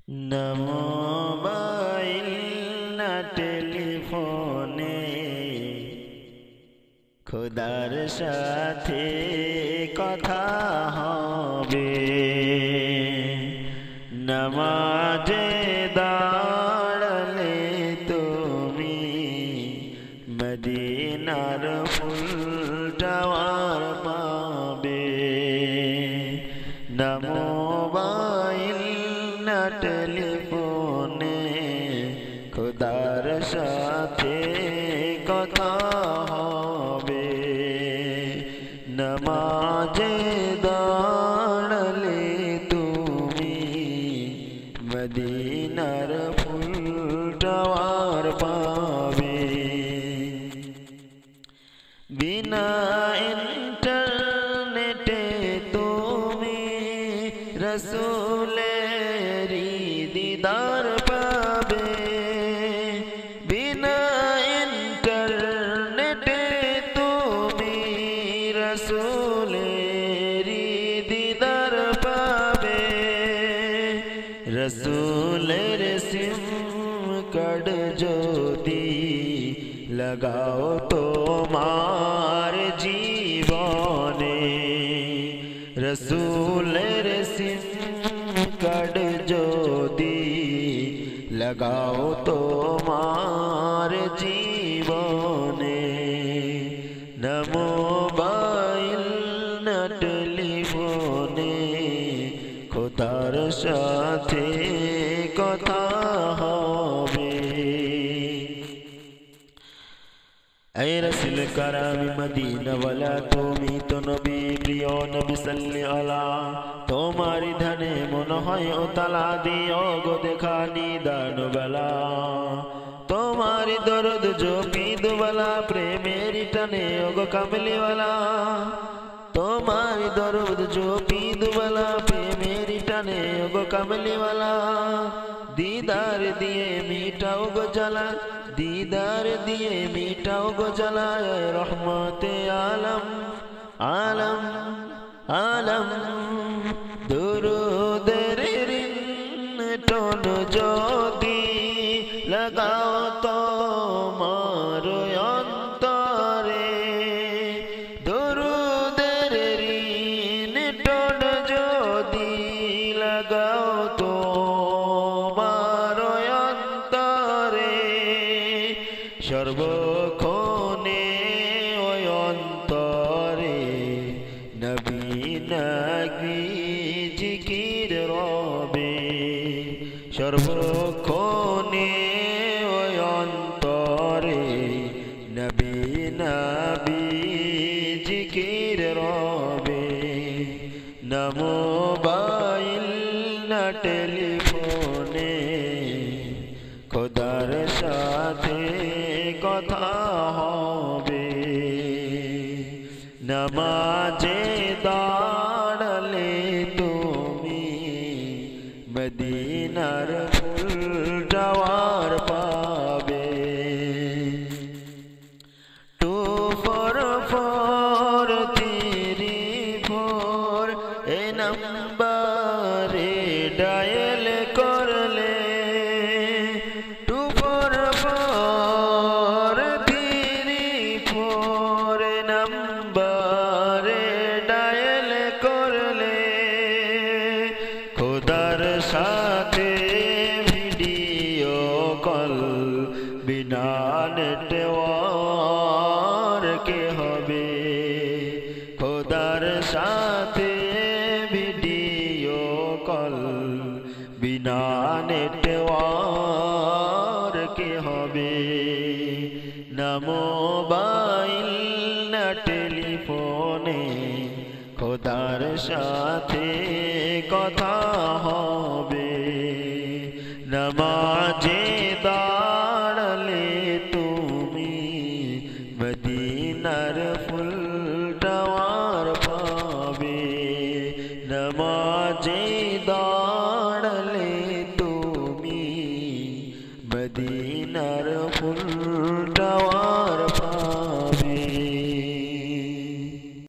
না মোবাইল না টেলিফোনে খোদার সাথে কথা হবে। নামাজে দাঁড়ালে তুমি মদিনার ফুল টাওয়ার পাবে। না মোবাইল না টেলিফোনে খোদার সাথে কথা হবে। নামাজে দাঁড়ালে তুমি মদিনার ফুল টাওয়ার পাবে। বিনা ইন্টারনেটে তুমি রসুলের দিদার পাবে। বিনা ইন্টারনেটে তুমি রসুলের দিদার পাবে। রসুলের সিম কার্ড যদি লাগাও তোমার জীবনে, রসুলের সিম কার্ড যদি লাগাও তোমার জীবনে। না মোবাইল না টেলিফোনে খোদার সাথে কথা হবে। ऐ रसूल कराम मदीना वाला তুমি তো নবী প্রিয় নবী সাল্লি আলা। তোমারি ধানে মন হয় ও তালা দিও গো দেখা নিদান বেলা। তোমারি দরদ জপি দুবেলা প্রেমেরি টানে ও গো কামলিওয়ালা। তোমারি দরদ জপি দুবেলা প্রেমেরি টানে ও গো কামলিওয়ালা। दीदार दिए मिटाओ गो जला, दीदार दिए मिटाओ गो जला। रहमते आलम आलम आलम दुरूदेर रिंगटोन जोदी लगाओ तोमार अंतरे। दुरूदेर रिंगटोन जोदी लगाओ तो সর্বক্ষণে ওই অন্তরে নবী নাকি জিকির রবে। সর্বক্ষণে ওই অন্তরে নবী নবী জিকির রবে। না মোবাইল না টেলিফোনে খোদার সাথে কথা হবে। নামাজে দাঁড়ালে তুমি মদিনার ফুল টাওয়ার পাবে। 2443 এ নম্বরে ডায়াল করলে 2443 নম্বরে ডায়াল করলে খোদার সাথে ভিডিও কল বিনা নেটওয়ার্কে হবে। খোদার সাথে ভিডিও কল বিনা নেটওয়ার্কে হবে। না মোবাইল না টেলিফোনে খোদার সাথে কথা হবে। নামাজে